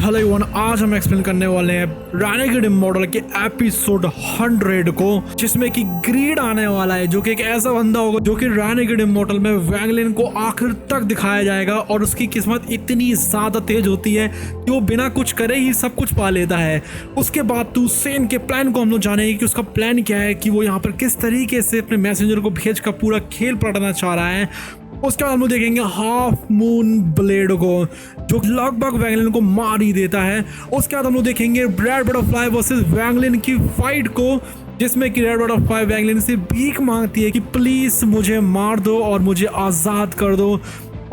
Hello everyone, आज हम explain करने वाले हैं रेनेगेड इमॉर्टल के एपिसोड 100 को, जिसमें कि ग्रीड आने वाला है, जो कि एक ऐसा बंदा होगा जो कि रेनेगेड इमॉर्टल में वैंगलिन को आखिर तक दिखाया जाएगा। और उसकी किस्मत इतनी ज्यादा तेज होती है कि वो बिना कुछ करे ही सब कुछ पा लेता है। उसके बाद टूसेन के प्लान को हम लोग जानेंगे कि उसका प्लान क्या है, कि वो यहाँ पर किस तरीके से अपने मैसेंजर को भेज कर पूरा खेल पलटाना चाह रहा है। उसके बाद हम लोग देखेंगे हाफ मून ब्लेड को, जो लगभग वैंगलिन को मार ही देता है। उसके बाद हम लोग देखेंगे रेड बटरफ्लाई वर्सेस वैंगलिन की फाइट को, जिसमें कि रेड बटरफ्लाई वैंगलिन से भीख मांगती है कि प्लीज मुझे मार दो और मुझे आजाद कर दो।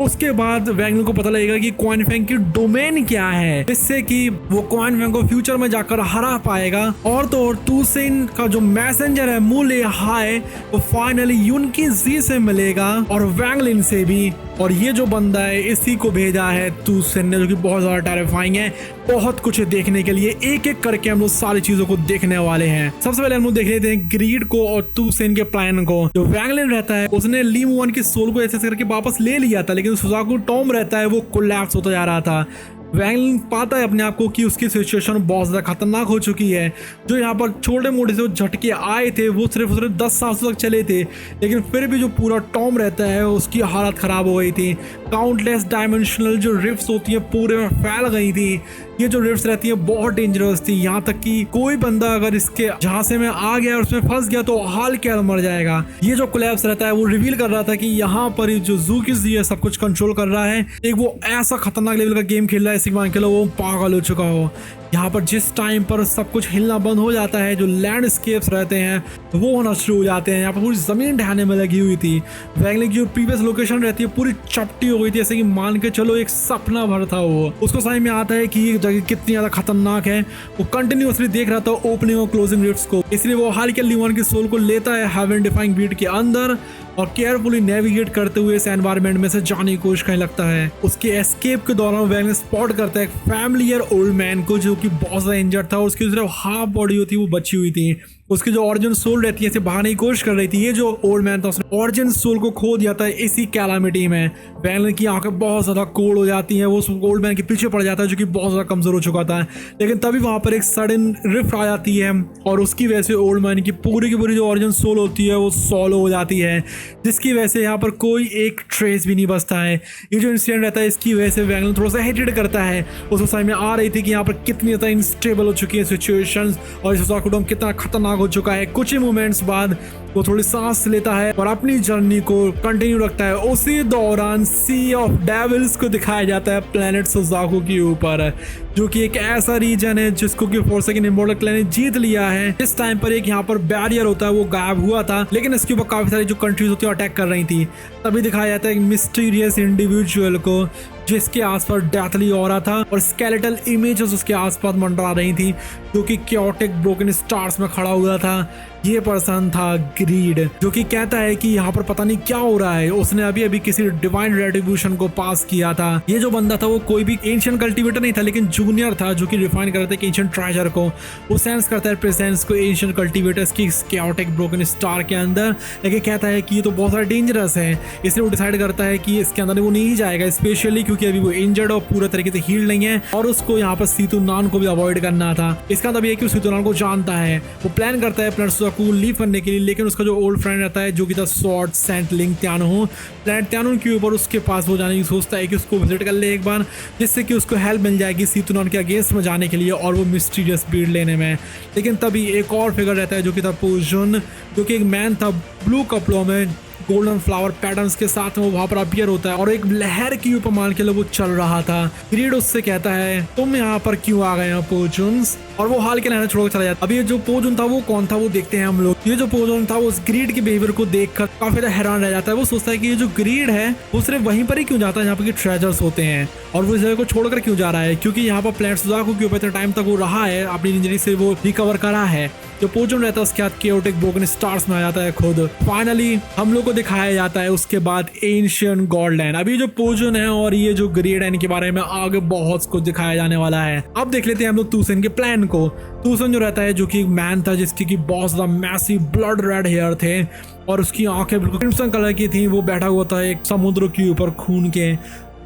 उसके बाद वैंगलिन को पता लगेगा कि क्वाइन फैंग की डोमेन क्या है, जिससे कि वो क्वाइन फैंग को फ्यूचर में जाकर हरा पाएगा। और तो और टूसेन का जो मैसेंजर है मूले हाय, वो फाइनली यूनकी जी से मिलेगा और वैंगलिन से भी। और ये जो बंदा है इसी को भेजा है टूसेन ने, जो कि बहुत ज्यादा टेरिफाइंग है। बहुत कुछ है देखने के लिए, एक एक करके हम लोग सारी चीजों को देखने वाले हैं। सबसे पहले हम लोग देख लेते हैं ग्रीड को और टूसेन के प्लान को। जो वैंगलिन रहता है उसने ली मुआन की सोल को ऐसे करके वापस ले लिया था, लेकिन सुजाकू टॉम रहता है वो कोलैप्स होता जा रहा था। वैंगलिन पाता है अपने आप को कि उसकी सिचुएशन बहुत ज़्यादा खतरनाक हो चुकी है। जो यहाँ पर छोटे मोटे से झटके आए थे वो सिर्फ 10 सांसों तक चले थे, लेकिन फिर भी जो पूरा टॉम रहता है उसकी हालत ख़राब हो गई थी। काउंटलेस डायमेंशनल जो रिफ्ट्स होती हैं पूरे में फैल गई थी। ये जो रिफ्ट्स रहती है बहुत डेंजरस थी, यहाँ तक कि कोई बंदा अगर इसके झांसे में आ गया और उसमें फंस गया तो हाल क्या मर जाएगा। ये जो कोलैप्स रहता है वो रिवील कर रहा था कि यहाँ पर जो ज़ूकिज़ है सब कुछ कंट्रोल कर रहा है। एक वो ऐसा खतरनाक लेवल का गेम खेल रहा है मान के लो वो पागल हो चुका हो। यहाँ पर जिस टाइम पर सब कुछ हिलना बंद हो जाता है, जो लैंडस्केप्स रहते हैं वो होना शुरू हो जाते हैं। यहाँ पर पूरी जमीन ढहने में लगी हुई थी। वैंगलिन की जो प्रीवियस लोकेशन रहती है पूरी चपटी हो गई थी, जैसे कि मान के चलो एक सपना भर था वो। उसको समझ में आता है कि ये जगह कितनी ज्यादा खतरनाक है। वो कंटिन्यूअसली देख रहा था ओपनिंग और क्लोजिंग रिफ्ट्स को, इसलिए वो हाल के ली1 की सोल को लेता है हेवन डिफाइंग बीट के अंदर और केयरफुली नेविगेट करते हुए इस एनवायरनमेंट में से जाने की कोशिश करने लगता है। उसके एस्केप के दौरान वैंगलिन स्पॉट करता है एक फैमिलियर ओल्ड मैन को, जो कि बहुत ज्यादा इंजर्ड था और उसकी सिर्फ हाफ बॉडी होती वो बची हुई थी। उसकी जो ऑरिजिन सोल रहती है इसे भागने की कोशिश कर रही थी। ये जो ओल्ड मैन था उसने ऑरिजिन सोल को खो दिया था इसी कैलामिटी में। वैंगलिन की आंखें बहुत ज्यादा कोल्ड हो जाती हैं, वो उस ओल्ड मैन के पीछे पड़ जाता है जो कि बहुत ज्यादा कमजोर हो चुका था। लेकिन तभी वहां पर एक सडन रिफ्ट आ जाती है और उसकी वजह से ओल्ड मैन की पूरी जो ऑरिजिन सोल होती है वो सॉलो हो जाती है, जिसकी वजह से यहाँ पर कोई एक ट्रेस भी नहीं बचता है। ये जो इंसिडेंट रहता है इसकी वजह से वैंगलिन थोड़ा सा हेटेड करता है। उसको समझ में आ रही थी कि यहाँ पर कितनी ज्यादा इनस्टेबल हो चुकी है सिचुएशंस और सुजाकू टॉम कितना खतरनाक हो चुका है। कुछ ही मोमेंट्स बाद वो थोड़ी सांस लेता है और अपनी जर्नी को कंटिन्यू रखता है। उसी दौरान सी ऑफ डेविल्स को दिखाया जाता है प्लेनेट सुजाकू के ऊपर, जो कि एक ऐसा रीजन है जिसको कि फोर्सेगन इमॉर्टल क्लैन ने जीत लिया है। इस टाइम पर एक यहाँ पर बैरियर होता है वो गायब हुआ था, लेकिन इसके ऊपर काफी सारी जो कंट्रीज होती है अटैक कर रही थी। तभी दिखाया जाता है एक मिस्टीरियस इंडिविजुअल को जिसके आसपास डेथली ऑरा था और स्केलेटल इमेजेस उसके आसपास मंडरा रही थी, जो कि क्योटिक ब्रोकन स्टार्स में खड़ा हुआ था। ये पर्सन था ग्रीड, जो कि कहता है कि यहाँ पर पता नहीं क्या हो रहा है। उसने अभी किसी डिवाइन रेट्रिब्यूशन को पास किया था। ये जो बंदा था वो कोई भी एंशिएंट कल्टीवेटर नहीं था, लेकिन जूनियर था जो कि रिफाइन करता है एंशिएंट ट्रेजर को। वो सेंस करता है प्रेजेंस को एंशिएंट कल्टीवेटर्स की क्योटिक ब्रोकन स्टार के अंदर, लेकिन कहता है कि ये तो बहुत ज़्यादा डेंजरस है। इसलिए वो डिसाइड करता है कि इसके अंदर वो नहीं जाएगा, स्पेशली क्योंकि अभी वो इंजर्ड और पूरा तरीके से हील नहीं है और उसको यहाँ पर सीतुनान को भी अवॉइड करना था। इसका मतलब ये कि सीतुनान को जानता है। वो प्लान करता है प्लेनेट को लीव करने के लिए, लेकिन उसका जो ओल्ड फ्रेंड रहता है जो कि था सॉर्ड सेंट लिंक त्यानो, प्लेनेट त्यानो के ऊपर उसके पास वो जाने की सोचता है कि उसको विजिट कर ले एक बार, जिससे कि उसको हेल्प मिल जाएगी सीतुनान के अगेंस्ट में जाने के लिए और वो मिस्टीरियस बीट लेने में। लेकिन तभी एक और फिगर रहता है जो कि था पोजुन, जो कि एक मैन था ब्लू कपड़ों में गोल्डन फ्लावर पैटर्न्स के साथ में वो वहां पर अपीयर होता है और एक लहर के ऊपर मान के लिए वो चल रहा था। ग्रीड उससे कहता है तुम यहाँ पर क्यों आ गए हो पोजुन्स, और वो हाल के लहर छोड़कर चला जाता है। अभी जो पोजुन था वो कौन था वो देखते हैं हम लोग। ये जो पोजुन था वो उस ग्रीड के बिहेवियर को देखकर काफी ज्यादा हैरान रह जाता है। वो सोचता है कि ये जो ग्रीड है वो सिर्फ वहीं पर ही क्यों जाता है जहाँ पर ट्रेजर्स होते हैं, और वो इस जगह को छोड़कर क्यों जा रहा है, क्योंकि यहाँ पर प्लेनेट सुजाकू के ऊपर इतना टाइम तक वो रहा है, अपनी इंजरी से वो रिकवर करा है। जो पोजुन रहता है उसके हाथ केओटिक ब्रोकन स्टार्स में आ जाता है खुद। फाइनली हम लोग को दिखाया जाता है उसके बाद एंशिएंट गॉडलैंड। अभी जो पोजुन है और ये जो ग्रीड है इनके बारे में आगे बहुत कुछ दिखाया जाने वाला है। अब देख लेते हैं हम लोग टूसेन के प्लान को। टूसेन जो रहता है जो कि एक मैन था जिसकी की बहुत ज्यादा मैसिव ब्लड रेड हेयर थे और उसकी आंखें बिल्कुल क्रिम्सन कलर की थी। वो बैठा हुआ था एक समुद्र के ऊपर खून के,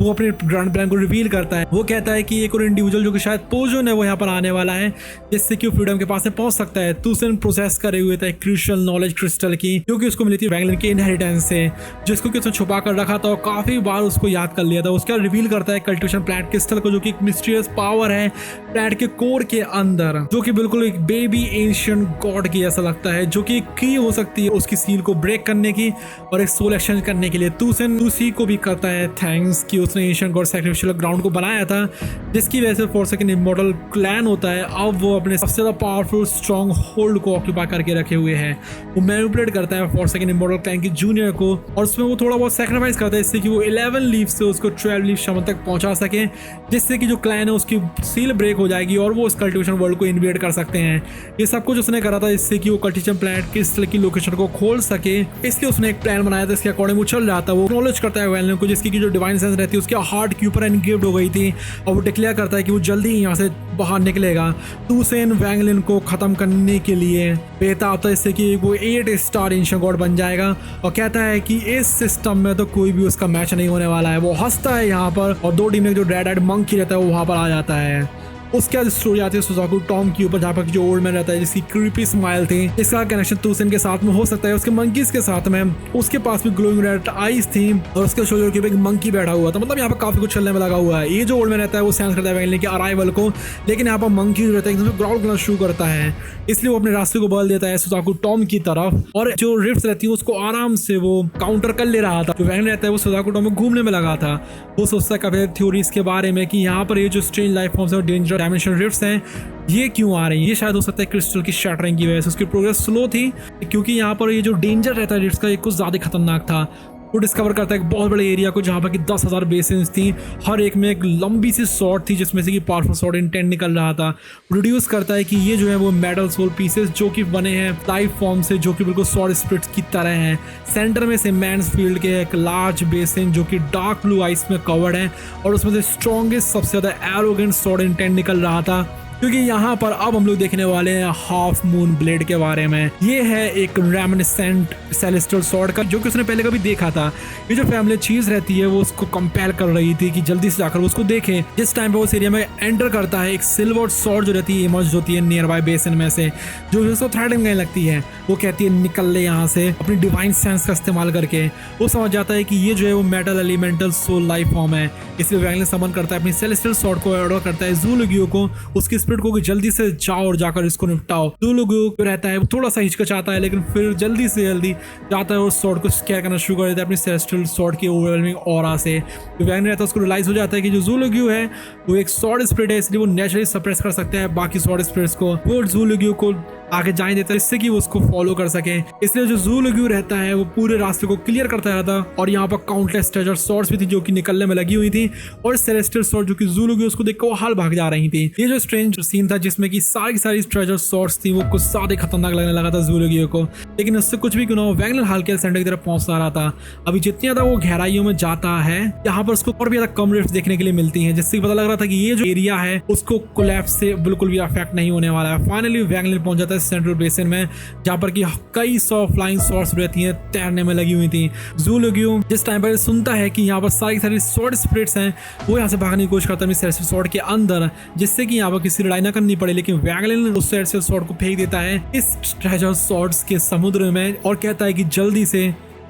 वो अपने ग्रैंड प्लान को रिवील करता है। वो कहता है कि एक और इंडिविजुअल जो कि शायद पोजन है वो यहाँ पर आने वाला है, जिससे कि वो फ्रीडम के पास में पहुंच सकता है। तुसन प्रोसेस करे हुए था एक क्रूशियल नॉलेज क्रिस्टल की, जो कि उसको मिली थी वैंगलिन के इनहेरिटेंस से, जिसको कि उसने छुपा कर रखा था और काफी बार उसको याद कर लिया था। उसका रिवील करता है कल्टिवेशन प्लांट क्रिस्टल को, जो कि एक मिस्टीरियस पावर है प्लांट के कोर के अंदर, जो कि बिल्कुल एक बेबी एंशिएंट गॉड की ऐसा लगता है, जो कि की हो सकती है उसकी सील को ब्रेक करने की और एक सोल एक्सचेंज करने के लिए। तुसन उसी को भी करता है थैंक्स कि उसने एंशिएंट गॉड सैक्रिफिशियल ग्राउंड को बनाया था, जिसकी वजह से फॉरसेकन इमॉर्टल क्लैन होता है अब वो अपने सबसे ज्यादा पावरफुल स्ट्रॉन्ग होल्ड को ऑक्यूपाई करके रखे हुए हैं। वो मैनिपुलेट करता है फॉरसेकन इमॉर्टल क्लैन की जूनियर को, और उसमें वो थोड़ा बहुत सैक्रिफाइस करता है इससे कि वो 11 लीफ से उसको 12 लीफ शमन तक पहुंचा सके, जिससे कि जो क्लैन है उसकी सील ब्रेक हो जाएगी और वो उस कल्टिवेशन वर्ल्ड को इन्वेड कर सकते हैं। ये सब कुछ उसने करा था इससे कि वो कल्टिवेशन प्लांट क्रिस्टल की लोकेशन को खोल सके, इसलिए उसने एक प्लान बनाया था। इसके अकॉर्डिंग वो चल रहा था। वो एक्नॉलेज करता है वैंगलिन को, जिसकी जो डिवाइन सेंस रहती है उसके हार्ट के ऊपर एनग्रेव्ड हो गई थी, और वो डिक्लेयर करता है कि वो जल्दी ही यहाँ से बाहर निकलेगा। तुसन वैंगलिन को खत्म करने के लिए बेताब था इससे कि वो 8 स्टार एंशिएंट गॉड बन जाएगा, और कहता है कि इस सिस्टम में तो कोई भी उसका मैच नहीं होने वाला है। वो हंसता है यहाँ पर, और 2 टीम में जो रेड आइड मंकी रहता है वो वहाँ पर आ जाता है। उसके बाद स्टोरी आती है सुजाकू टॉम के ऊपर, जहाँ पर जो ओल्ड मैन रहता है जिसकी क्रीपी स्माइल थी, इसका कनेक्शन तुसन के साथ में हो सकता है, उसके मंकीज के साथ में। उसके पास भी ग्लोइंग रेड आईज थी, और उसके शोल्डर के ऊपर एक मंकी बैठा हुआ था। मतलब यहाँ पर काफी कुछ चलने में लगा हुआ है। ये जो ओल्ड मैन रहता है वो सेंस करता है वैंगलिन के अराइवल को, लेकिन यहाँ पर मंकी रहता है एकदम ग्राउंड करना शुरू करता है, इसलिए वो अपने रास्ते को बदल देता है सुजाकू टॉम की तरफ, और जो रिफ्ट्स रहती है उसको आराम से वो काउंटर कर ले रहा था। जो वैंगलिन रहता है वो सुजाकू टॉम में घूमने में लगा था। वो सोचता है काफी थ्योरीज के बारे में कि यहाँ पर ये जो स्ट्रेंज लाइफ फॉर्म्स और डेंजर डायमेंशन रिफ्ट्स हैं ये क्यों आ रही है। ये शायद हो सकता है क्रिस्टल की शैटरिंग की वजह से। उसकी प्रोग्रेस स्लो थी क्योंकि यहाँ पर ये जो डेंजर रहता है रिफ्ट्स का ये कुछ ज्यादा खतरनाक था। वो डिस्कवर करता है एक बहुत बड़े एरिया को, जहाँ पर कि 10,000 बेसिन्स थी, हर एक में एक लंबी सी सॉर्ड थी जिसमें से कि पावरफुल सॉर्ड इंटेंट निकल रहा था। प्रोड्यूस करता है कि ये जो है वो मेटल सोल पीसेस जो कि बने हैं लाइफ फॉर्म से, जो कि बिल्कुल सॉर्ड स्प्रिट्स की तरह हैं। सेंटर में से मैंस फील्ड के एक लार्ज बेसिन जो कि डार्क ब्लू आइस में कवर्ड है, और उसमें से स्ट्रॉन्गेस्ट सबसे ज्यादा एरोगेंट सॉर्ड इंटेंट निकल रहा था, क्योंकि यहाँ पर अब हम लोग देखने वाले हैं हाफ मून ब्लेड के बारे में। ये है एक रेमिनिसेंट सेलेस्टियल सॉर्ड का, जो कि उसने पहले कभी देखा था। ये जो फैमिली चीज रहती है वो उसको कंपेयर कर रही थी कि जल्दी से जाकर वो उसको देखे। जिस टाइम पे वो उस एरिया में एंटर करता है, एक सिल्वर सॉर्ड जो रहती है इमर्ज होती है नियर बाय बेसिन में से, जो उसको थ्रेटनिंग करने लगती है। वो कहती है निकल ले यहाँ से अपनी डिवाइन सेंस का इस्तेमाल करके। वो समझ जाता है कि ये जो है वो metal elemental soul life form है, इसलिए वैंगलिन समन करता है अपनी सेलेस्टियल सॉर्ड को, ऑर्डर करता है ज़ूलुगियो को, उसकी स्पिरिट को कि जल्दी से जाओ और जाकर इसको निपटाओ। ज़ूलुगियो रहता है वो थोड़ा सा हिचकिचाता है, लेकिन फिर जल्दी से जल्दी जाता है और सॉर्ड को स्केयर करना शुरू कर देता है अपनी सेलेस्टियल सॉर्ड की ओवरवेलमिंग ऑरा से। तो वैंगलिन रहता है उसको रियलाइज हो जाता है कि जो ज़ूलुगियो है वो एक सॉर्ड स्पिरिट है, इसलिए वो नेचुरली सप्रेस कर सकते हैं बाकी सॉर्ड स्पिरिट्स को। वो ज़ूलुगियो को आगे जाने देता है इससे कि वो उसको फॉलो कर सके। इसलिए जो ज़ूलुगियो रहता है वो पूरे रास्ते को क्लियर करता रहता, और यहाँ पर काउंटलेस ट्रेजर सॉर्ड्स भी थी जो कि निकलने में लगी हुई थी, और सेलेस्टियल सॉर्ड जो कि ज़ूलुगियो उसको देखकर वो हाल भाग जा रही थी। ये जो स्ट्रेंज सीन था जिसमें कि सारी ट्रेजर सॉर्ड्स थी, वो कुछ ज्यादा खतरनाक लगने लगा था ज़ूलुगियो को, लेकिन उससे कुछ भी क्यों ना हो वैंगलिन हालके सेंटर की तरफ पहुंचता रहा था। अभी जितनी ज्यादा वो गहराइयों में जाता है, यहाँ पर उसको और भी ज्यादा कम रिफ्ट्स देखने के लिए मिलती हैं, जिससे पता लग रहा था कि ये जो एरिया है उसको कोलैप्स से बिल्कुल भी अफेक्ट नहीं होने वाला है। फाइनली वैंगलिन पहुंच जाता है सेंट्रल बेसिन में, जहाँ पर कि कई 100 फ्लाइंग सॉर्ड्स रहती हैं तैरने में लगी हुई थी। ज़ूलुगियो जिस टाइम पर सुनता है कि यहाँ पर सारी सॉर्ड स्पिरिट्स हैं, वो यहाँ से भागने की कोशिश करता है सेलेस्टियल सॉर्ड के अंदर, जिससे कि यहाँ पर किसी लड़ाई ना करनी पड़े, लेकिन वैंगलिन उस सेलेस्टियल सॉर्ड को फेंक देता है इस ट्रेजर सॉर्ड्स के समुद्र में, और कहता है कि जल्दी से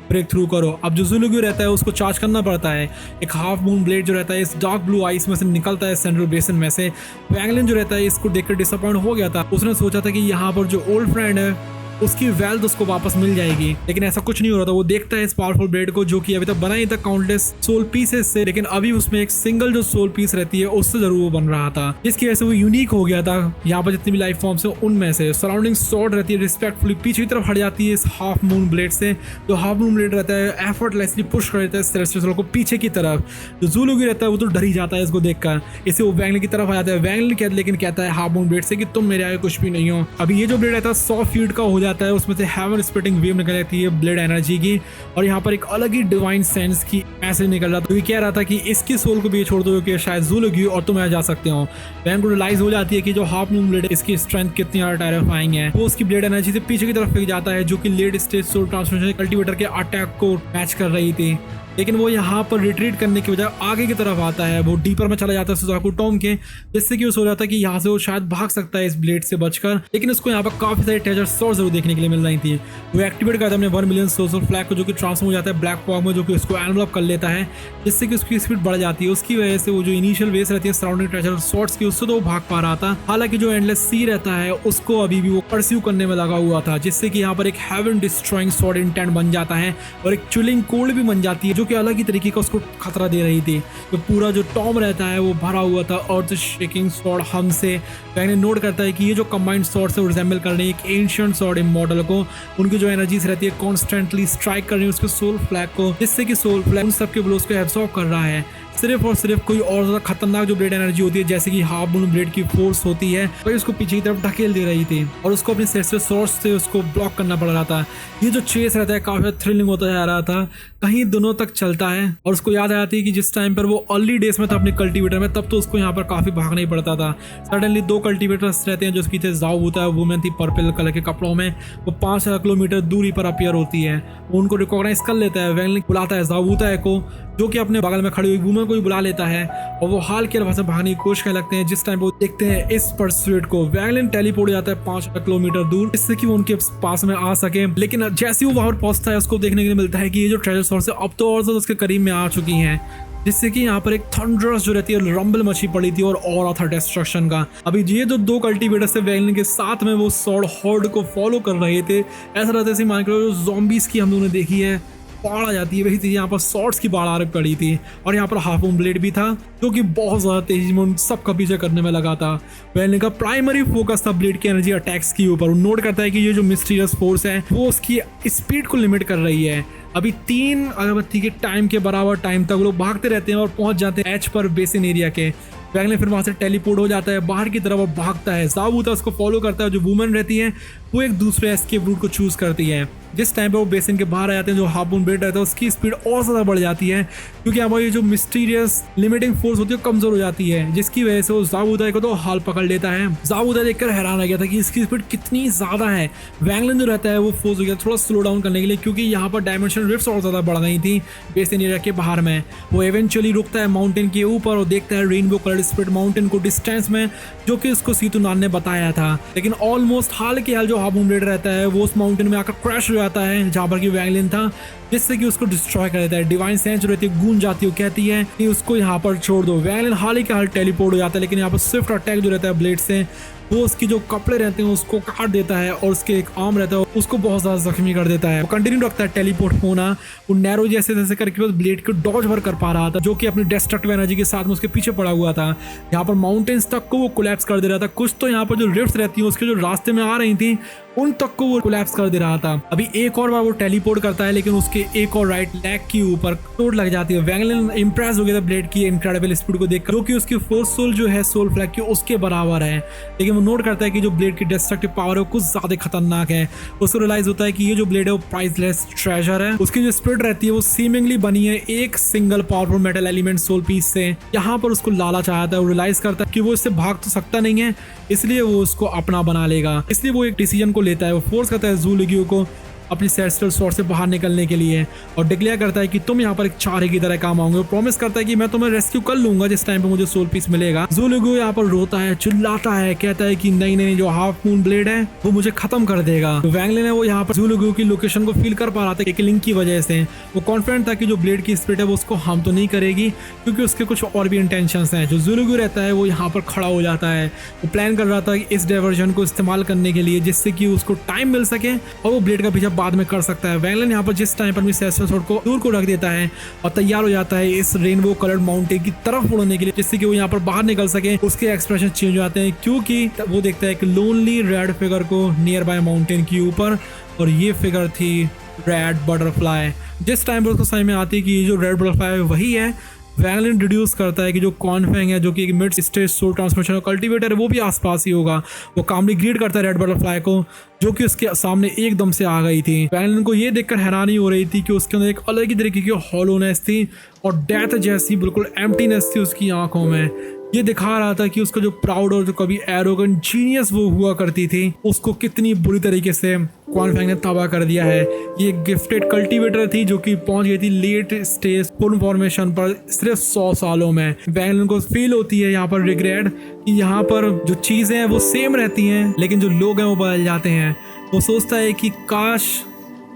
ब्रेक थ्रू करो। अब जो ज़ूलुगियो रहता है उसको चार्ज करना पड़ता है। एक हाफ मून ब्लेड जो रहता है इस डार्क ब्लू आइस में से निकलता है सेंट्रल बेसिन में से। वैंगलिन जो रहता है इसको देखकर डिसअपॉइंट हो गया था। उसने सोचा था कि यहाँ पर जो ओल्ड फ्रेंड है उसकी वेल्थ उसको वापस मिल जाएगी, लेकिन ऐसा कुछ नहीं हो रहा था। वो देखता है इस पावरफुल ब्लेड को जो कि अभी तक बना ही था काउंटलेस सोल पीसेस से, लेकिन अभी उसमें एक सिंगल जो सोल पीस रहती है उससे जरूर वो बन रहा था, जिसकी वजह से वो यूनिक हो गया था। यहाँ पर जितनी भी लाइफ फॉर्म्स है उनमें से सराउंडिंग सॉर्ड रहती है रिस्पेक्टफुली पीछे की तरफ हट जाती है इस हाफ मून ब्लेड से। जो हाफ मून ब्लेड रहता है एफर्टलेसली पुश कर देता है सेलेस्टियल सॉर्ड को पीछे की तरफ। जो ज़ूलुगियो रहता है वो तो डर ही जाता है इसको देखकर, इसे वो वैंगलिन की तरफ आ जाता है। वैंगलिन लेकिन कहता है हाफ मून ब्लेड से कि तुम मेरे आगे कुछ भी नहीं हो। अभी ये जो ब्लेड रहता है 100 फीट का हो जाता है, उसमें से स्प्लिटिंग वेव निकल जाती है ब्लेड एनर्जी की, और यहाँ पर एक अलग ही डिवाइन सेंस की मैसेज निकल रहा था। तो ये कह रहा था कि इसकी सोल को भी छोड़ दो कि शायद ज़ूलुगियो और तुम जा सकते हो। वैन को रियलाइज हो जाती है कि जो हाफ मून ब्लेड इसकी स्ट्रेंथ कितनी ज्यादा टेरिफाइंग है। वो उसकी ब्लेड एनर्जी से पीछे की तरफ फेंक जाता है, जो कि late stage soul transformation cultivator के अटैक को मैच कर रही थी। लेकिन वो यहाँ पर रिट्रीट करने की बजाय आगे की तरफ आता है, वो डीपर में चला जाता है सुजाकू टॉम के, जिससे कि वो सोच रहा था कि यहाँ से वो शायद भाग सकता है इस ब्लेड से बचकर। लेकिन उसको यहाँ पर काफी सारी ट्रेजर सोर्स जरूर देखने के लिए मिल रही थी। वो एक्टिवेट करता है अपने 1 मिलियन सोर्सर फ्लैग को, जो कि ट्रांसफॉर्म हो जाता है ब्लैक फॉग में, जो कि उसको एनवलप कर लेता है, जिससे कि उसकी स्पीड बढ़ जाती है। उसकी वजह से वो जो इनिशियल वेस रहती है सराउंडिंग ट्रेजर सोर्स की, उससे तो वो भाग पा रहा था। हालांकि जो एंडलेस सी रहता है उसको अभी भी वो परस्यू करने में लगा हुआ था, जिससे कि यहाँ पर एक हेवन डिस्ट्रॉइंग स्वॉर्ड इंटेंट बन जाता है और एक चिलिंग कोल्ड भी बन जाती है, जो कि अलग ही तरीके का उसको खतरा दे रही थी। तो पूरा जो टॉम रहता है वो भरा हुआ था अर्थ शेकिंग स्वॉर्ड हम से। वैंगलिन नोट करता है कि ये जो कंबाइंड स्वॉर्ड से रिजेंबल कर रही है एक एंशिएंट स्वॉर्ड इमॉर्टल को, उनकी जो एनर्जीज रहती है कॉन्स्टेंटली स्ट्राइक कर रही है उसके सोल फ्लैग को, जिससे कि सोल फ्लैग उन सबके ब्लोज को एब्सॉर्ब कर रहा है। सिर्फ और सिर्फ कोई और ज्यादा खतरनाक जो ब्लेड एनर्जी होती है, जैसे कि हाफ मून ब्लेड की फोर्स होती है, वही उसको पीछे की तरफ ढकेल दे रही थी और उसको अपने सेंसर सोर्स से उसको ब्लॉक करना पड़ रहा था। ये जो चेस रहता है काफी थ्रिलिंग होता जा रहा था, कहीं दोनों तक चलता है। और उसको याद आ जाती है कि जिस टाइम पर वो अर्ली डेज में था अपने कल्टीवेटर में, तब तो उसको यहाँ पर काफी भागना ही पड़ता था। सडनली 2 कल्टीवेटर्स रहते हैं जो उसकी जाओ होता है, वुमेन थी पर्पल कलर के कपड़ों में, वो 5 किलोमीटर दूरी पर अपीयर होती है। वो उनको रिकॉग्नाइज कर लेता है। वैंगलिन बुलाता है जावूता को, जो कि अपने बगल में खड़ी हुई वुमेन को भी बुला लेता है और वो हाल के से भागने की कोशिश करने लगते हैं। जिस टाइम वो देखते हैं इस परस्यूट को, वैंगलिन टेलीपोर्ट जाता है 5 किलोमीटर दूर, जिससे कि वो उनके पास में आ सके। लेकिन जैसे ही वो वहां पर पहुंचता है, उसको देखने के लिए मिलता है कि ये जो ट्रेजर सोर्स है अब तो और ज्यादा उसके करीब में आ चुकी हैं, जिससे कि यहाँ पर एक थंडरस जो रहती है रंबल मची पड़ी थी और ऑरा था डिस्ट्रक्शन का। अभी ये जो 2 कल्टीवेटर से वैंगलिन के साथ में वो स्वॉर्ड हॉर्ड को फॉलो कर रहे थे, ऐसा रहता है मान के जो ज़ॉम्बीज की हम लोगों ने देखी है बाढ़ आ जाती है, वही थी यहाँ पर शॉर्ट्स की बाढ़ आ पड़ी थी। और यहाँ पर हाफ मून ब्लेड भी था, जो कि बहुत ज्यादा तेजी में उन सबका पीछे करने में लगा था। वैंगलिन का प्राइमरी फोकस था ब्लेड की एनर्जी अटैक्स के ऊपर। वो नोट करता है कि ये जो मिस्टीरियस फोर्स है वो उसकी स्पीड को लिमिट कर रही है। अभी 3 अगरबत्ती के टाइम के बराबर टाइम तक लोग भागते रहते हैं और पहुंच जाते हैं एच पर बेसिन एरिया के। वैंगलिन फिर वहां से टेलीपोर्ट हो जाता है बाहर की तरफ और भागता है। जावूता उसको फॉलो करता है। जो वुमेन रहती है वो एक दूसरे एस्केप रूट को चूज करती है। जिस टाइम पे वो बेसिन के बाहर आ जाते हैं, जो हाफ मून ब्लेड रहता है उसकी स्पीड और ज्यादा बढ़ जाती है, क्योंकि अब ये जो मिस्टीरियस लिमिटिंग फोर्स होती है कमजोर हो जाती है, जिसकी वजह से वो जावूता को तो हाल पकड़ लेता है। जावूता देखकर हैरान रह गया था कि इसकी स्पीड कितनी ज्यादा है। वैंगलिन जो रहता है वो फोर्स हो गया थोड़ा स्लो डाउन करने के लिए, क्योंकि यहाँ पर डायमेंशनल रिफ्ट्स और ज्यादा बढ़ गई थी बेसिन एरिया के बाहर में। वो इवेंचुअली रुकता है माउंटेन के ऊपर और देखता है रेनबो कलर्ड स्प्लिट माउंटेन को डिस्टेंस में, जो कि उसको सीतुनान ने बताया था। लेकिन ऑलमोस्ट हाल के हाल जो हाफ मून ब्लेड रहता है वो उस माउंटेन में आकर क्रैश हो जाता है जहाँ पर वैंगलिन था, जिससे कि उसको डिस्ट्रॉय कर देता है। डिवाइन सेंस जो रहती है गूंज जाती है, कहती है कि उसको यहाँ पर छोड़ दो। वैंगलिन हाल ही के हाल टेलीपोर्ट हो जाता है, लेकिन यहाँ पर स्विफ्ट अटैक जो रहता है ब्लेड से, वो उसकी जो कपड़े रहते हैं उसको काट देता है और उसके एक आर्म रहता है उसको बहुत ज्यादा जख्मी कर देता है। वो कंटिन्यू रखता है टेलीपोर्ट होना। वो नैरो जैसे जैसे करके बस ब्लेड को डॉज भर कर पा रहा था, जो कि अपनी डिस्ट्रक्टिव एनर्जी के साथ में उसके पीछे पड़ा हुआ था। यहाँ पर माउंटेन्स तक को वो कोलैप्स कर दे रहा था। कुछ तो यहाँ पर जो रिफ्ट्स रहती है उसके जो रास्ते में आ रही थी उन तक को वो कोलैप्स कर दे रहा था। अभी एक और बार वो टेलीपोर्ट करता है, लेकिन उसके एक और राइट लेग के ऊपर चोट लग जाती है। वैंगलिन इंप्रेस हो गया था ब्लेड की इनक्रेडिबल स्पीड को देखकर, जो कि उसकी फोर्स सोल जो है सोल फ्लैग की उसके बराबर है। लेकिन वो नोट करता है कि जो ब्लेड की डिस्ट्रक्टिव पावर है वो कुछ ज्यादा खतरनाक है। उसको रियलाइज होता है कि ये जो ब्लेड है वो प्राइसलेस ट्रेजर है। उसकी जो स्पीड रहती है वो सीमिंगली बनी है एक single powerful metal element soul piece से। यहाँ पर उसको लालच आता है। वो रियलाइज करता है कि वो इससे भाग तो सकता नहीं है, इसलिए वो उसको अपना बना लेगा। इसलिए वो एक डिसीजन को लेता है। वो फोर्स करता है ज़ू लिग्यू को अपनी सेंस्ट्रल स्वॉर्ड से बाहर निकलने के लिए और डिक्लेयर करता है कि तुम यहाँ पर एक चारे की तरह काम आओगे। वो प्रॉमिस करता है कि मैं तुम्हें रेस्क्यू कर लूंगा जिस टाइम पे मुझे सोल पीस मिलेगा। ज़ू लिग्यू यहाँ पर रोता है, चिल्लाता है, कहता है कि नहीं नहीं, जो हाफ मून ब्लेड है वो मुझे खत्म कर देगा। तो वैंगलिन है वो यहाँ पर ज़ू लिग्यू की लोकेशन को फील कर पा रहा था एक लिंक की वजह से। वो कॉन्फिडेंट था कि जो ब्लेड की स्पीड है वो उसको हार्म तो नहीं करेगी, क्योंकि उसके कुछ और भी इंटेंशंस हैं। जो ज़ू लिग्यू रहता है वो यहाँ पर खड़ा हो जाता है। वो प्लान कर रहा था कि इस डायवर्जन को इस्तेमाल करने के लिए, जिससे कि उसको टाइम मिल सके और वो ब्लेड का पीछा बाद में कर सकता है। वैंगलिन यहाँ पर जिस टाइम पर अपनी सेंस्ट्रल स्वॉर्ड को दूर को रख देता है और तैयार हो जाता है इस रेनबो कलर्ड माउंटेन की तरफ उड़ने के लिए, जिससे कि वो यहाँ पर बाहर निकल सके। उसके एक्सप्रेशन चेंज हो जाते हैं, क्योंकि वो देखता है कि लोनली रेड फिगर को नियर बाय माउंटेन के ऊपर, और ये फिगर थी रेड बटरफ्लाई। जिस टाइम पर उसको समझ में आती है कि ये जो रेड बटरफ्लाई वही है, वैंगलिन डिड्यूस करता है कि जो कॉन्फेंग है, जो कि एक mid stage soul transmission cultivator है, वो भी आसपास ही होगा। वो कामली ग्रीट करता है रेड बटरफ्लाई को, जो कि उसके सामने एकदम से आ गई थी। वैंगलिन को ये देखकर हैरानी हो रही थी कि उसके अंदर एक अलग ही तरीके की हॉलोनेस थी और डेथ जैसी बिल्कुल एम्प्टीनेस थी उसकी आंखों में, ये दिखा रहा था कि उसका जो प्राउड और जो कभी एरोगेंट जीनियस वो हुआ करती थी, उसको कितनी बुरी तरीके से क्वान फेंग ने तबाह कर दिया है। ये गिफ्टेड कल्टीवेटर थी जो कि पहुंच गई थी लेट स्टेज फुल फॉर्मेशन पर सिर्फ 100 सालों में। वैंगलिन को फील होती है यहाँ पर रिग्रेट कि यहाँ पर जो चीजें हैं वो सेम रहती हैं, लेकिन जो लोग हैं वो बदल जाते हैं। वो सोचता है कि काश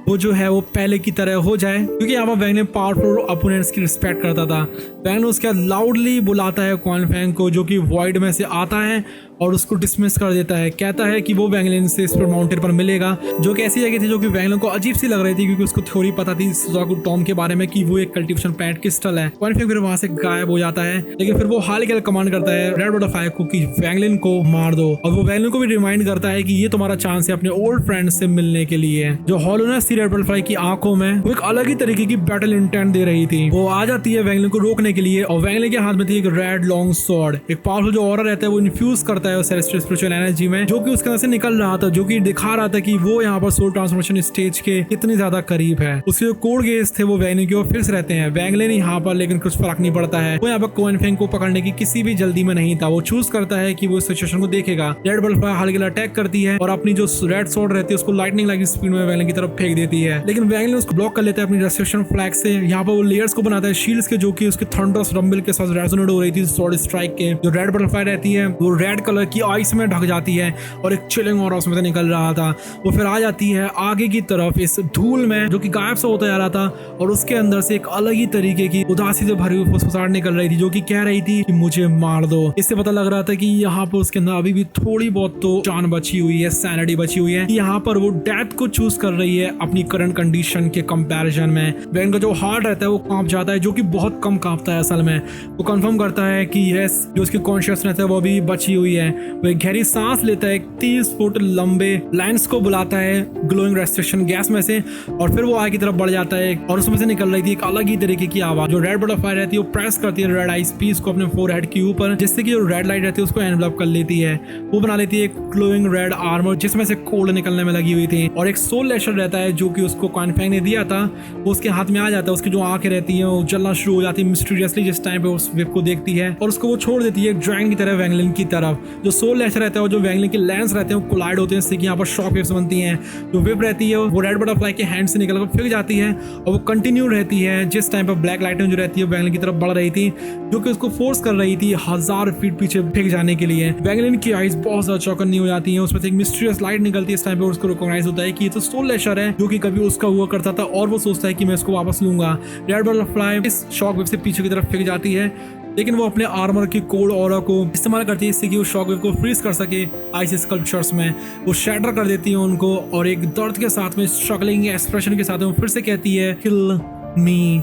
वो जो है वो पहले की तरह हो जाए, क्योंकि यहाँ पर वैंगलिन पावरफुल अपोनेंट्स की रिस्पेक्ट करता था। वैंगलिन उसके बाद लाउडली बुलाता है क्वान फेंग को, जो कि वॉइड में से आता है और उसको डिसमिस कर देता है। कहता है कि वो वैंगलिन से इस पर माउंटेन पर मिलेगा, जो कि ऐसी जगह थी जो कि वैंगलिन को अजीब सी लग रही थी, क्योंकि उसको थ्योरी पता थी टॉम के बारे में कि वो एक कल्टीवेशन प्लांट क्रिस्टल है। क्वान फेंग फिर वहां से गायब हो जाता है, लेकिन फिर वो हाल के कमांड करता है रेड बटरफ्लाई को कि वैंगलिन को मार दो। और वो वैंगलिन को भी रिमाइंड करता है कि ये तुम्हारा चांस है अपने ओल्ड फ्रेंड से मिलने के लिए। जो हॉलोनेस थी रेड बटरफ्लाई की आंखों में, वो एक अलग ही तरीके की बैटल इंटेंट दे रही थी। वो आ जाती है वैंगलिन को रोकने के लिए, और वैंगलिन के हाथ में थी एक रेड लॉन्ग स्वॉर्ड। एक पावरफुल जो ऑरा रहता है वो इन्फ्यूज करता है सेलेस्टियल स्पिरिचुअल एनर्जी में, जो कि उसके अंदर से निकल रहा था, जो कि दिखा रहा था कि वो यहाँ पर सोल ट्रांसफॉर्मेशन स्टेज के कितनी ज्यादा करीब है। उसके जो कोड गेज थे वो वैंगलिन की ओर फिर से रहते हैं। वैंगलिन यहाँ पर लेकिन कुछ फर्क नहीं पड़ता है। वो यहाँ पर क्वान फेंग को पकड़ने की किसी भी जल्दी में नहीं था। वो चूज करता है कि वो इस सिचुएशन को देखेगा। रेड बटरफ्लाई हाल के लिए अटैक करती है और अपनी जो रेड स्वॉर्ड रहती है उसको लाइटनिंग लाइक स्पीड में वैंगलिन की तरफ फेंक देती है, लेकिन वैंगलिन उसको ब्लॉक कर लेता है अपनी रेस्ट्रिक्शन फ्लैग से। यहाँ पर वो लेयर्स को बनाता है शील्ड्स के, जो कि उसके थंडरस रंबल के साथ रेजोनेट हो रही थी स्वॉर्ड स्ट्राइक के। जो रेड बटरफ्लाई रहती है वो रेड कलर की आइस में ढक जाती है और एक चिलिंग और उसमें से निकल रहा था। वो फिर आ जाती है आगे की तरफ इस धूल में, जो कि गायब सा होता जा रहा था, और उसके अंदर से एक अलग ही तरीके की उदासी से भरी हुई फुसफुसाहट निकल रही थी, जो कि कह रही थी कि मुझे मार दो। इससे पता लग रहा था कि यहाँ पर उसके अंदर अभी भी थोड़ी बहुत तो जान बची हुई है, सैनिटी बची हुई है। यहाँ पर वो डेथ को चूज कर रही है अपनी करंट कंडीशन के कंपैरिजन में। वैन का जो हार्ट रहता है वो कांप जाता है, जो कि बहुत कम कांपता है असल में। वो कंफर्म करता है कि यस, जो उसकी कॉन्शियसनेस है वो अभी बची हुई है। वो एक गहरी सांस लेता है, 30 फुट लंबे लाइन्स को बुलाता है ग्लोइंग रेस्ट्रिक्शन गैस में से, और फिर वो आगे की तरफ बढ़ जाता है और उसमें से निकल रही थी एक अलग ही तरीके की आवाज। जो रेड बटरफ्लाई रहती है वो प्रेस करती है रेड आइस पीस को अपने फोरहेड के ऊपर, जिससे कि जो रेड लाइट रहती है उसको एनवलप कर लेती है। वो बना लेती है एक ग्लोइंग रेड आर्मर, जिसमें से कोल्ड निकलने में लगी हुई थी, और एक सोल लैशर रहता है जो कि उसको क्वान फेंग ने दिया था, वो उसके हाथ में आ जाता है। उसकी जो आंखें रहती है वो जलना शुरू हो जाती है मिस्टीरियसली जिस टाइम पे उस वेब को देखती है, और उसको वो छोड़ देती है ड्रैगन की तरह वैंगलिन की तरफ। जो सोल लैशर रहता है और जो वैंगलिन के लेंस रहते हैं वो कोलाइड होते हैं, जिससे कि यहाँ पर शॉक वेव्स बनती हैं। जो वेव रहती है वो रेड बटरफ्लाई के हैंड से निकलकर फिर जाती है, और वो कंटिन्यू रहती है जिस टाइम पर ब्लैक लाइटनिंग जो रहती है वैंगलिन की तरफ बढ़ रही थी, जो कि उसको फोर्स कर रही थी 1000 फीट पीछे फेंक जाने के लिए। वैंगलिन की आइज बहुत ज्यादा चौकन्नी हो जाती है, उसमें से एक मिस्टीरियस लाइट निकलती है। इस टाइम पे उसको रिकॉग्नाइज होता है कि ये तो सोल लैशर है जो कि कभी उसका हुआ करता था, और वो सोचता है कि मैं इसको वापस लूंगा। रेड बटरफ्लाई इस शॉक वेव से पीछे की तरफ फेंक जाती है, लेकिन वो अपने आर्मर की कोड ऑरा को इस्तेमाल करती है, इससे कि वो शॉक वेव को फ्रीज कर सके आइस स्कल्पचर्स में। वो शैटर कर देती है उनको, और एक दर्द के साथ में स्ट्रगलिंग एक्सप्रेशन के साथ में वो फिर से कहती है किल मी।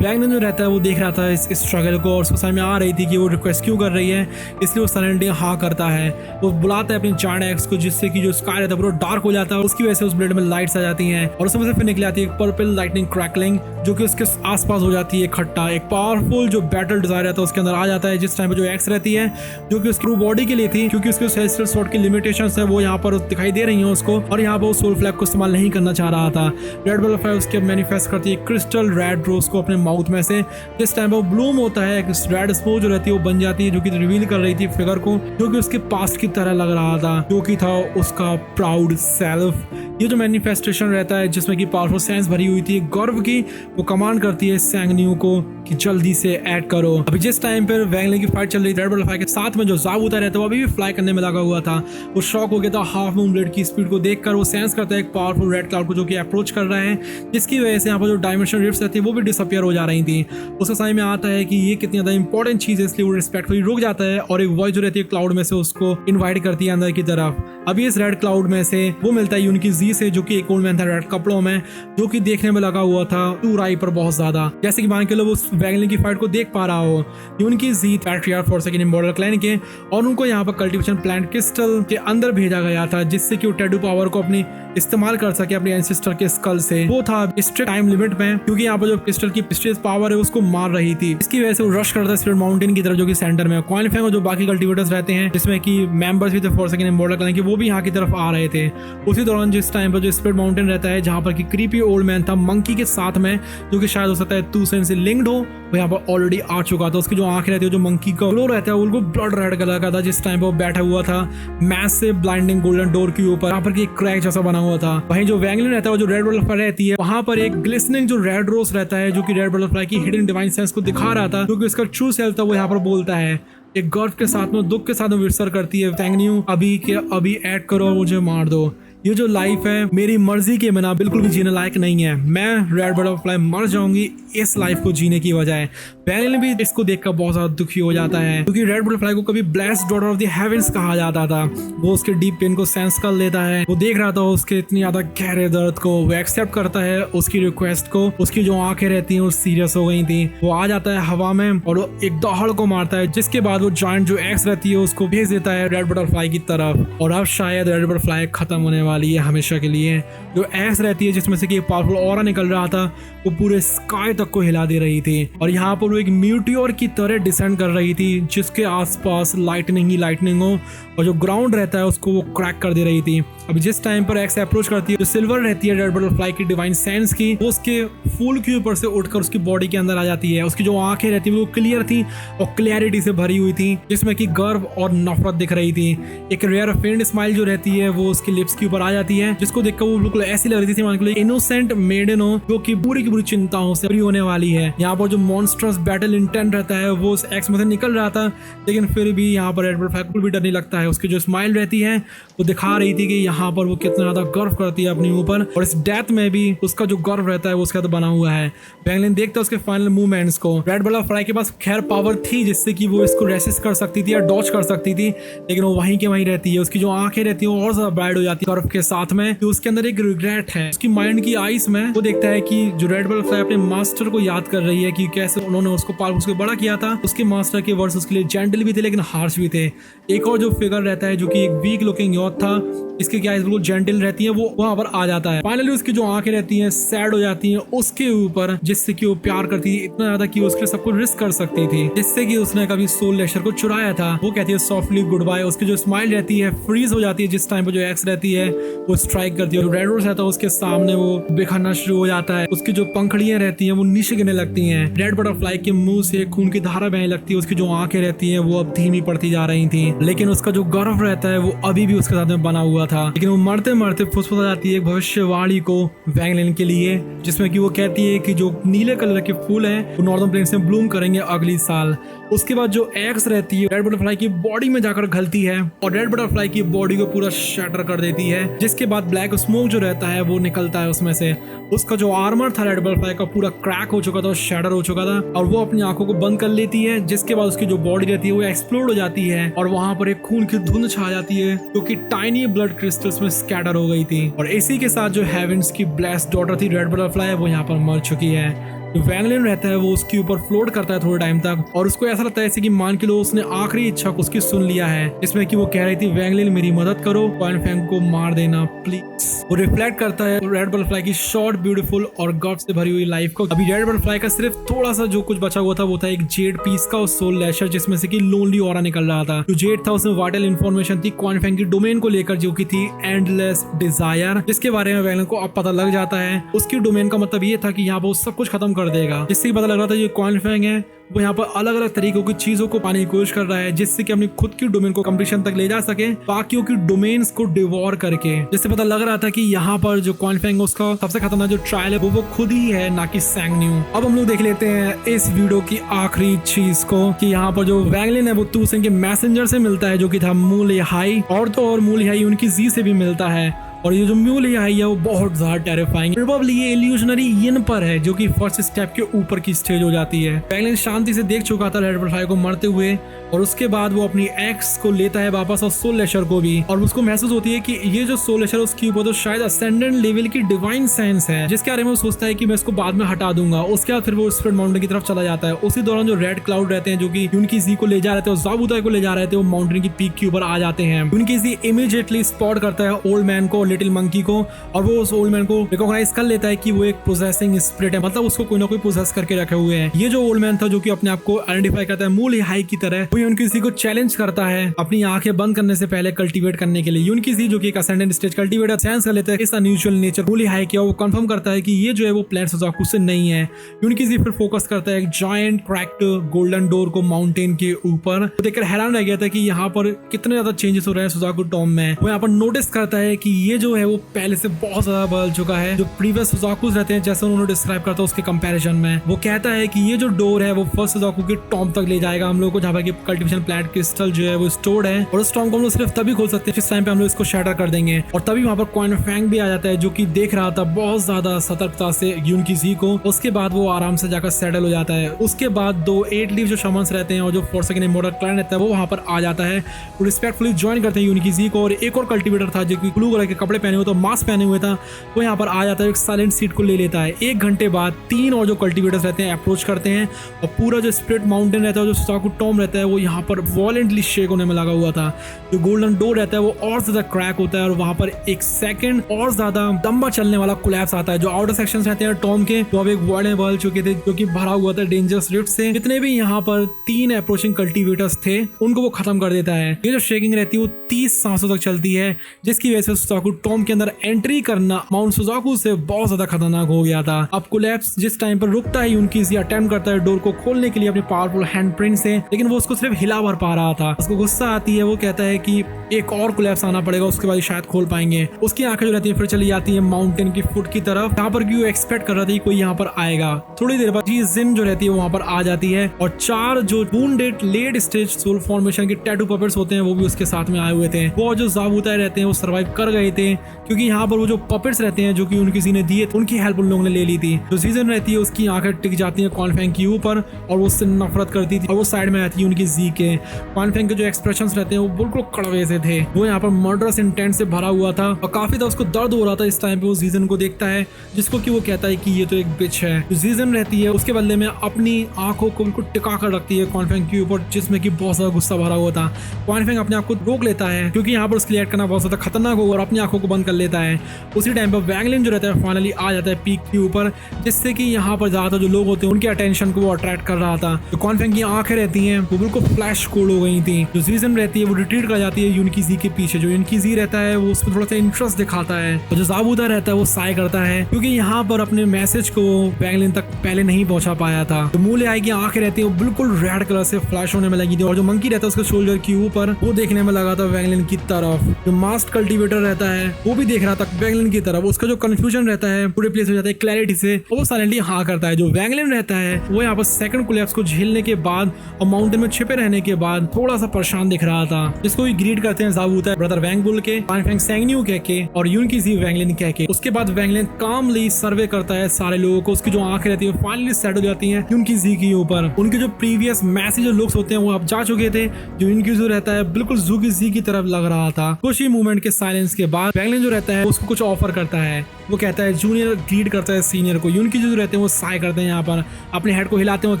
वैंगलिन जो रहता है वो देख रहा था इस स्ट्रगल को, और उसको समझ में आ रही थी कि वो रिक्वेस्ट क्यों कर रही है, इसलिए वो साइलेंटली हाँ करता है। वो बुलाता है अपने जायंट एक्स को, जिससे कि जो स्काई रहता है पूरा डार्क हो जाता है, उसकी वजह से उस ब्लेड में लाइट्स आ जाती हैं, और उसमें से फिर निकल आती है एक पर्पल लाइटनिंग क्रैकलिंग, जो कि उसके आसपास हो जाती है इकट्ठा। एक पावरफुल जो बैटल डिजायर रहता है उसके अंदर आ जाता है, जिस टाइम पे जो एक्स रहती है जो कि उसकी ट्रू बॉडी के लिए थी, क्योंकि उसके सेलेस्टियल स्वॉर्ड की लिमिटेशंस है वो यहाँ पर दिखाई दे रही हैं उसको, और यहाँ पर वो सोल फ्लैग को इस्तेमाल नहीं करना चाह रहा था। रेड बटरफ्लाई उसके मैनिफेस्ट करती है क्रिस्टल रेड रोज को अपने माउथ में से। जिस टाइम वो ब्लूम होता है, एक रेड स्पोर्ट जो रहती है वो बन जाती है, जो कि रिवील कर रही थी फिगर को, जो कि उसके पास्ट की तरह लग रहा था, जो कि था उसका प्राउड सेल्फ। ये जो मैनिफेस्टेशन रहता है जिसमें कि पावरफुल सेंस भरी हुई थी गर्व की, वो कमांड करती है सैंगन्यू को कि जल्दी से ऐड करो। अभी जिस टाइम पर वैंगलिन की फाइट चल रही थी, रेड बटरफ्लाई के साथ में जो ज़ाबूता रहता है वो अभी भी फ्लाई करने में लगा हुआ था। वो शॉक हो गया था हाफ मून ब्लेड की स्पीड को देखकर। वो सेंस करता है एक पावरफुल रेड क्लाउड को जो कि अप्रोच कर रहा है, जिसकी वजह से यहाँ पर जो डायमेंशन रिफ्ट्स रहती है वो भी डिसअपियर हो जा रही थी। उसका समझ में आता है कि ये कितनी ज़्यादा इंपॉर्टेंट चीज़ है, इसलिए वो रिस्पेक्टफुली रुक जाता है, और एक वॉइस जो रहती है क्लाउड में से उसको इन्वाइट करती है अंदर की तरफ। अभी इस रेड क्लाउड में से वो मिलता है यूनिकी जी से, जो कि एक ओल्ड मैन था रेड कपड़ों में, जो कि देखने में लगा हुआ था टूराई पर बहुत ज्यादा, जैसे कि मान के लोग उस वैंगलिन की फाइट को देख पा रहा हो। यूनिकी जी patriarch for second immortal clan के, और उनको यहाँ पर कल्टीवेशन प्लांट क्रिस्टल के अंदर भेजा गया था, जिससे कि वो टेडू पावर को अपनी इस्तेमाल कर सके अपने एंसेस्टर के स्कल से। वो था स्ट्रिक्ट टाइम लिमिट में, क्योंकि यहाँ पर जो क्रिस्टल की पिस्टेज पावर है उसको मार रही थी। इसकी वजह से वो रश करता है स्पिरिट माउंटेन की तरफ, जो कि सेंटर में क्वाइन फैंग और जो बाकी कल्टिवेटर्स रहते हैं, जिसमें कि मेंबर्स भी थे फॉरसेकन इमॉर्टल क्लैन के, वो भी यहाँ की तरफ आ रहे थे। उसी दौरान जिस टाइम पर जो स्पिरिट माउंटेन रहता है, जहाँ पर की क्रीपी ओल्ड मैन था मंकी के साथ में, जो कि शायद हो सकता है टूसेन से लिंक्ड हो, वो यहाँ पर ऑलरेडी आ चुका था। उसकी जो आंखें रहती है, जो मंकी का ग्लो रहता है, वो ब्लड रेड कलर का था जिस टाइम पर वो बैठा हुआ था मैसिव ब्लाइंडिंग गोल्डन डोर के ऊपर, यहाँ पर एक क्रैक जैसा बना हुआ था। वहीं जो वैंगलिन रहता है, वो जो रेड बटरफ्लाई रहती है, वहां पर एक ग्लिसनिंग जो रेड रोज रहता है, जो कि रेड बटरफ्लाई की हिडन डिवाइन सेंस को दिखा रहा था, क्योंकि उसका ट्रू सेल्फ था, वो यहाँ पर बोलता है एक गर्व के साथ में, दुख के साथ में विरसर करती है, फैंगन्यू अभी के अभी ऐड करो और मुझे मार दो। ये जो लाइफ है मेरी मर्जी के बिना बिल्कुल भी जीने लायक नहीं है। मैं रेड बटरफ्लाई मर जाऊंगी इस लाइफ को जीने की बजाय। वैंगलिन भी इसको देखकर बहुत ज्यादा दुखी हो जाता है, क्योंकि रेड बटरफ्लाई को कभी blessed daughter of the heavens कहा जाता था। वो उसके डीप पेन को सेंस कर लेता है, वो देख रहा था उसके इतनी ज्यादा गहरे दर्द को, वो एक्सेप्ट करता है उसकी रिक्वेस्ट को। उसकी जो आंखें रहती हैं वो सीरियस हो गई थी। वो आ जाता है हवा में और वो एक दहाड़ को मारता है, जिसके बाद वो जॉइंट जो एक्स रहती है उसको भेज देता है रेड बटरफ्लाई की तरफ। और अब शायद रेड बटरफ्लाई खत्म होने वाली है हमेशा के लिए। जो एक्स रहती है, जिसमें से कि पावरफुल ऑरा निकल रहा था, वो पूरे स्काई तक को हिला दे रही थी, और यहाँ पर वो एक म्यूटियोर की तरह डिसेंड कर रही थी, जिसके आसपास लाइटनिंग ही लाइटनिंग हो, और जो ग्राउंड रहता है उसको वो क्रैक कर दे रही थी। अभी जिस टाइम पर एक्स अप्रोच करती है, जो सिल्वर रहती है रेड बटरफ्लाई की डिवाइन सेंस की, वो उसके फूल के ऊपर से उठकर उसकी बॉडी के अंदर आ जाती है। उसकी जो आंखें रहती है वो क्लियर थी और क्लैरिटी से भरी हुई थी, जिसमें कि गर्व और नफरत दिख रही थी। एक रेयर फेंट स्माइल जो रहती है वो उसके लिप्स के ऊपर आ जाती है, जिसको देखकर वो बिल्कुल ऐसी लग रही थी मान लो इनोसेंट मेडन हो, जो कि पूरी की पूरी चिंताओं से फ्री होने वाली है। यहाँ पर जो मॉन्स्टरस बैटल इंटेंट रहता है वो उस एक्स में से निकल रहा था, लेकिन फिर भी यहाँ पर रेड बटरफ्लाई को भी डर नहीं लगता है। उसकी जो स्माइल रहती है वो दिखा रही थी कि यहाँ पर वो कितना ज्यादा गर्व करती है अपने ऊपर, और इस डेथ में भी उसका जो गर्व रहता है वो उसका तो बना हुआ है। वैंगलिन देखता है उसके फाइनल मूवमेंट्स को। रेड बटरफ्लाई के पास खैर पावर थी जिससे कि वो इसको रेसिस्ट कर सकती थी या डॉच कर सकती थी, लेकिन वो वहीं के वहीं रहती है। उसकी जो आंखें रहती है और ज्यादा ब्राइट हो जाती है गर्व के साथ में, कि उसके अंदर एक रिग्रेट है। उसकी माइंड की आईज में वो देखता है कि जो रेड बटरफ्लाई अपने मास्टर को याद कर रही है कि कैसे उन्होंने उसको उसके बड़ा किया था। उसके मास्टर के वर्ड्स उसके लिए जेंटल भी थे लेकिन हार्श भी थे। एक और जो फिगर रहता है जो कि एक वीक लुकिंग यूथ था, इसके क्या बिल्कुल जेंटल रहती है, वो वहां पर आ जाता है। फाइनली उसकी जो आंखें रहती हैं सैड हो जाती हैं उसके ऊपर, जिससे कि वो प्यार करती थी इतना ज्यादा कि उसके सब कुछ रिस्क कर सकती थी, जिससे कि उसने कभी सोल लेशर को चुराया था। वो कहती है सॉफ्टली गुड बाय। उसकी जो स्माइल रहती है फ्रीज हो जाती है जिस टाइम पर जो एक्स रहती है वो स्ट्राइक करती है। जो रेड रोज रहता है उसके सामने वो बिखरना शुरू हो जाता है। उसकी जो पंखड़ियां रहती हैं वो नीचे गिरने लगती हैं। रेड बटरफ्लाई के मुंह से खून की धारा बहने लगती है। उसकी जो आंखें रहती हैं वो अब धीमी पड़ती जा रही थी, लेकिन उसका जो गर्व रहता है वो अभी भी उसके साथ में बना हुआ था। लेकिन वो मरते मरते फुसफुसा जाती है एक भविष्यवाणी को वैंगलिन के लिए, जिसमें कि वो कहती है कि जो नीले कलर के फूल हैं वो नॉर्दर्न प्लेन्स में ब्लूम करेंगे अगली साल। उसके बाद जो एक्स रहती है रेड बटरफ्लाई की बॉडी में जाकर घलती है और रेड बटरफ्लाई की बॉडी को पूरा शटर कर देती है, जिसके बाद ब्लैक स्मोक जो रहता है वो निकलता है उसमें से। उसका जो आर्मर था रेड बटरफ्लाई का पूरा क्रैक हो चुका था, शैटर हो चुका था, और वो अपनी आंखों को बंद कर लेती है, जिसके बाद उसकी जो बॉडी रहती है वो एक्सप्लोड हो जाती है और वहां पर एक खून की धुंध छा जाती है जो कि टाइनी ब्लड क्रिस्टल्स में स्कैटर हो गई थी। और इसी के साथ जो हेवेंस की ब्लेस्ड डॉटर थी रेड बटरफ्लाई वो यहाँ पर मर चुकी है। जो वैंगलिन रहता है वो उसके ऊपर फ्लोट करता है थोड़े टाइम तक, और उसको ऐसा लगता है जैसे कि मान के लो उसने आखिरी इच्छा को उसकी सुन लिया है, जिसमें कि वो कह रही थी वैंगलिन मेरी मदद करो, क्वाइन फैंग को मार देना प्लीज। वो रिफ्लेक्ट करता है रेड बटरफ्लाई की शॉर्ट ब्यूटीफुल और गर्व से भरी हुई लाइफ को। अभी रेड बटरफ्लाई का सिर्फ थोड़ा सा जो कुछ बचा हुआ था वो था एक जेड पीस का और सोल लैशर, जिसमें से कि लोनली ऑरा निकल रहा था। जो जेड था उसमें वाइटल इन्फॉर्मेशन थी क्वाइन फैंग की डोमेन को लेकर, जो की थी एंडलेस डिजायर, जिसके बारे में वैंगलिन को अब पता लग जाता है। उसकी डोमेन का मतलब ये था कि यहाँ पर वो सब कुछ खत्म कर देगा, जिससे पता लग रहा था ये क्वाइन फैंग है वो यहाँ पर अलग अलग तरीकों की चीजों को पाने की कोशिश कर रहा है, जिससे कि अपनी खुद की डोमेन को कंप्लीशन तक ले जा सके, बाकियों की डोमेन्स को डिवोर करके। जिससे पता लग रहा था कि यहाँ पर जो क्वाइन फैंग उसका सबसे खतरनाक जो ट्रायल है वो खुद ही है, ना कि सैंगन्यू। अब हम लोग देख लेते हैं इस वीडियो की आखिरी चीज को, कि यहाँ पर जो वैंगलिन है वो टूसेन के मैसेंजर से मिलता है, जो कि था मू लिहाई, और तो और मू लिहाई उनकी जी से भी मिलता है। और ये जो म्यू लिहाई है वो बहुत ज्यादा टेरिफाइंग, प्रोबेबली ये इल्यूशनरी यिन पर है, जो कि फर्स्ट स्टेप के ऊपर की स्टेज हो जाती है। वैंगलिन शांति से देख चुका था रेड बटरफ्लाई को मरते हुए, और उसके बाद वो अपनी एक्स को लेता है वापस और सोल लेशर को भी, और उसको महसूस होती है कि ये जो सोल लेशर उसके ऊपर तो शायद असेंडेंट लेवल की डिवाइन सेंस है, जिसके बारे में वो सोचता है कि मैं इसको बाद में हटा दूंगा। उसके बाद फिर वो स्पिरिट माउंटेन की तरफ चला जाता है। उसी दौरान जो रेड क्लाउड रहते हैं जो कि उनकी जी को ले जा रहे थे और ज़ाबूता को ले जा रहे थे, वो माउंटेन की पीक के ऊपर आ जाते हैं। उनकी जी इमीडिएटली स्पॉट करता है ओल्ड मैन को, लिटिल मंकी को, और वो उस ओल्ड मैन को रिकॉग्नाइज कर लेता है कि वो एक पोजेसिंग स्पिरिट है, मतलब उसको कोई ना कोई पोजेस करके रखे हुए हैं। ये जो ओल्ड मैन था जो कि अपने आप को आइडेंटिफाई करता है मूल हाई की तरह, वो यूनकीजी को चैलेंज करता है अपनी आंखें बंद करने से पहले कल्टीवेट करने के लिए। यूनकीजी जो कि एक असेंडेंट स्टेज कल्टीवेटर सेंस कर लेता है इस अनयूजुअल नेचर मूल हाई किया, वो कंफर्म करता है कि ये जो है वो प्लैनेट सुजाकू से नहीं है। यूनकीजी फिर फोकस करता है एक जायंट क्रैक्ड गोल्डन डोर को माउंटेन के ऊपर। तो देखकर हैरान रह गया था कि यहाँ पर कितने ज्यादा चेंजेस हो रहे हैं सुजाकू टॉम में। वो यहाँ पर नोटिस करता है कि ये जो है वो पहले से बहुत ज्यादा बदल चुका है। जो प्रीवियस सुजाकूस रहते हैं जैसे उन्होंने डिस्क्राइब करता है उसके कंपैरिजन में, वो कहता है कि ये जो डोर है वो फर्स्ट सुजाकू के टॉम तक ले जाएगा हम लोग को, जहाँ पर कल्टीवेशन प्लांट क्रिस्टल जो है वो स्टोर्ड है, और उस टॉम को हम लोग सिर्फ तभी खोल सकते हैं जिस टाइम पे हम लोग इसको शटर कर देंगे। और तभी वहाँ पर क्वाइन फैंग भी आ जाता है जो कि देख रहा था बहुत ज्यादा सतर्कता से यूनकीजी को। उसके बाद वो आराम से जाकर सेटल हो जाता है। उसके बाद दो 8 लीव जो शमन्स रहते हैं और जो फोर्सेकन इमोर्टल क्लैन रहता है वो वहाँ पर आ जाता है, वो रिस्पेक्टफुली ज्वाइन करते हैं यूनकीजी को। और एक और कल्टीवेटर था जो कि ब्लू कलर के कपड़े पहने हुए था, मास्क पहने हुए था, वो यहाँ पर आ जाता है, एक साइलेंट सीट को ले लेता है। 1 घंटे बाद 3 और जो कल्टीवेटर्स रहते हैं अप्रोच करते हैं, और पूरा जो स्प्लिट माउंटेन रहता है जो सुजाकू टॉम रहता है वो यहाँ पर वॉलेंटली शेक होने में लगा हुआ था। जो गोल्डन डोर रहता है वो और ज्यादा क्रैक होता है, और वहाँ पर एक सेकंड और ज्यादा लंबा चलने वाला कोलैप्स आता है। जो आउटर सेक्शंस रहते हैं टॉम के वो अब एक वर्ल्ड बल चुके थे जो कि भरा हुआ था डेंजरस रिफ्ट से। जितने भी यहाँ पर 3 अप्रोचिंग कल्टीवेटर्स थे उनको वो खत्म कर देता है। ये जो शेकिंग रहती है वो 30 सांसों तक चलती है, जिसकी वजह से सुजाकू टॉम के अंदर एंट्री करना माउंट सुजाकू से बहुत ज्यादा खतरनाक हो गया था। अब कोलैप्स जिस टाइम पर रुकता है यूनकीजी अटेम्प्ट करता है डोर को खोलने के लिए अपने पावरफुल हैंडप्रिंट से, लेकिन वो उसको सिर्फ हिला भर पा रहा था। उसको गुस्सा आती है, वो कहता है कि एक और कोलैप्स आना पड़ेगा उसके बाद शायद खोल पाएंगे। उसकी आंखें जो रहती है फिर चली जाती है माउंटेन की फुट की तरफ, जहाँ पर वो एक्सपेक्ट कर रहा था कोई यहाँ पर आएगा। थोड़ी देर बाद जी जिन जो रहती है वहाँ पर आ जाती है, और 4 जो wounded late stage soul formation के टैटू पपेट्स होते हैं वो भी उसके साथ में आए हुए थे। वो जो ज़ाबूता रहते हैं वो सर्वाइव कर गए थे, क्योंकि यहाँ पर वो जो पपेट्स रहते हैं जो कि यूनकीजी ने दिए उनकी हेल्प उन लोगों ने ले ली थी। जो सीजन रहती है उसकी आंखें टिक जाती है क्वाइन फैंग के ऊपर, और वो उससे नफरत करती थी, और वो साइड में आती है यूनकीजी के। क्वाइन फैंग के जो एक्सप्रेशंस रहते हैं वो बिल्कुल कड़वे से थे, वो यहाँ पर मर्डरस इंटेंट से भरा हुआ था, और काफी ज्यादा उसको दर्द हो रहा था इस टाइम पे। वो सीजन को देखता है जिसको कि वो कहता है कि ये तो एक बिच है। जो सीजन रहती है उसके बदले में अपनी आंखों को बिल्कुल टिका कर रखती है क्वाइन फैंग के ऊपर, जिसमें कि बहुत ज्यादा गुस्सा भरा हुआ था। क्वाइन फैंग अपने आप को रोक लेता है क्योंकि यहाँ पर उसके लिए करना बहुत ज्यादा खतरनाक होगा, और अपनी आंखों को बंद कर लेता है। उसी टाइम पर वैंगलिन जो रहता है फाइनली आ जाता है पीक के ऊपर, जिससे कि यहाँ पर ज्यादातर जो लोग होते हैं उनके अटेंशन को वो अट्रैक्ट कर रहा था। जो क्वाइन फैंग की आंखें रहती हैं वो बिल्कुल फ्लैश कोड हो गई थी। जो सीजन रहती है वो रिट्रीट कर जाती है यूनकीजी के पीछे। जो यूनकीजी रहता है वो उसमें थोड़ा सा इंटरेस्ट दिखाता है, और जो ज़ाबूता रहता है वो साय करता है क्योंकि यहाँ पर अपने मैसेज को वैंगलिन तक पहले नहीं पहुंचा पाया था। तो मूल आई की आंखें रहती है वो बिल्कुल रेड कलर से फ्लैश होने में लगी थी, और जो मंकी रहता है उसके शोल्डर के ऊपर वो देखने में लगा था वैंगलिन की तरफ। जो मास्क कल्टीवेटर रहता है वो भी देख रहा था वैंगलिन की तरफ। उसका जो कंफ्यूजन रहता है पूरे प्लेस हो जाता है क्लैरिटी से, और वो साइलेंटली हाँ करता है। जो वैंगलिन रहता है वो यहाँ पर सेकंड कोलैप्स को झेलने के बाद और माउंटेन में छिपे रहने के बाद थोड़ा सा परेशान दिख रहा था, जिसको भी ग्रीट करते हैं ज़ाबूता ब्रदर वैंगबुल के, क्वाइन फैंग सेंगन्यू कह के, और यूनकीजी वैंगलिन कह के। उसके बाद वैंगलिन कामली सर्वे करता है सारे लोगों को। उसकी जो आंखें रहती है फाइनली सेट हो जाती हैं यूनकीजी के ऊपर। उनके जो प्रीवियस मैसेज लुक्स होते हैं वो अब जा चुके थे। जो यूनकीजी रहता है बिल्कुल ज़ूकीजी की तरफ लग रहा था। कुछ ही मूवमेंट के साइलेंस के बाद वैंगलिन जो रहता है उसको कुछ ऑफर करता है। वो कहता है जूनियर ग्रीड करता है सीनियर को। यूनकीजी जो रहते हैं वो साय करते हैं, यहाँ पर अपने हेड को हिलाते हैं, वो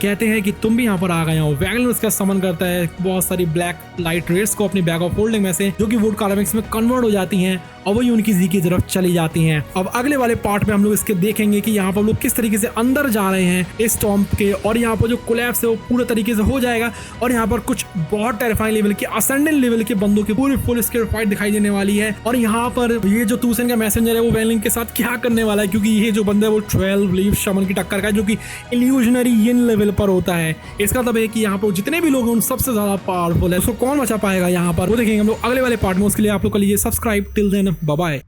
कहते हैं कि तुम भी यहाँ पर आ गए हो। वैंगलिन उसका समन करता है बहुत सारी ब्लैक लाइट रेड्स को अपनी बैग ऑफ होल्डिंग में से, जो कि वुड कार्विंग्स में कन्वर्ट हो जाती हैं, और वो यूनकीजी की तरफ चली जाती हैं। अब अगले वाले पार्ट में हम लोग इसके देखेंगे कि यहाँ पर लोग किस तरीके से अंदर जा रहे हैं इस टॉम्ब के, और यहाँ पर जो कोलैप्स है वो पूरे तरीके से हो जाएगा, और यहाँ पर कुछ बहुत टेरिफाइंग लेवल के असेंडेंट लेवल के बंदों की पूरी फुल स्केल फाइट दिखाई देने वाली है। और यहाँ पर ये जो तूसन का मैसेंजर है वो वैंगलिन के साथ क्या करने वाला है, क्योंकि ये जो बंदा है वो 12 लीव शमन की टक्कर का है, जो कि इल्यूजनरी यिन लेवल पर होता है। इसका मतलब है कि यहाँ पर जितने भी लोग हैं उन सबसे ज्यादा पावरफुल है। उसको कौन बचा पाएगा यहाँ पर वो देखेंगे हम लोग अगले वाले पार्ट में। उसके लिए आप लोग कर लीजिए subscribe. Till then bye bye.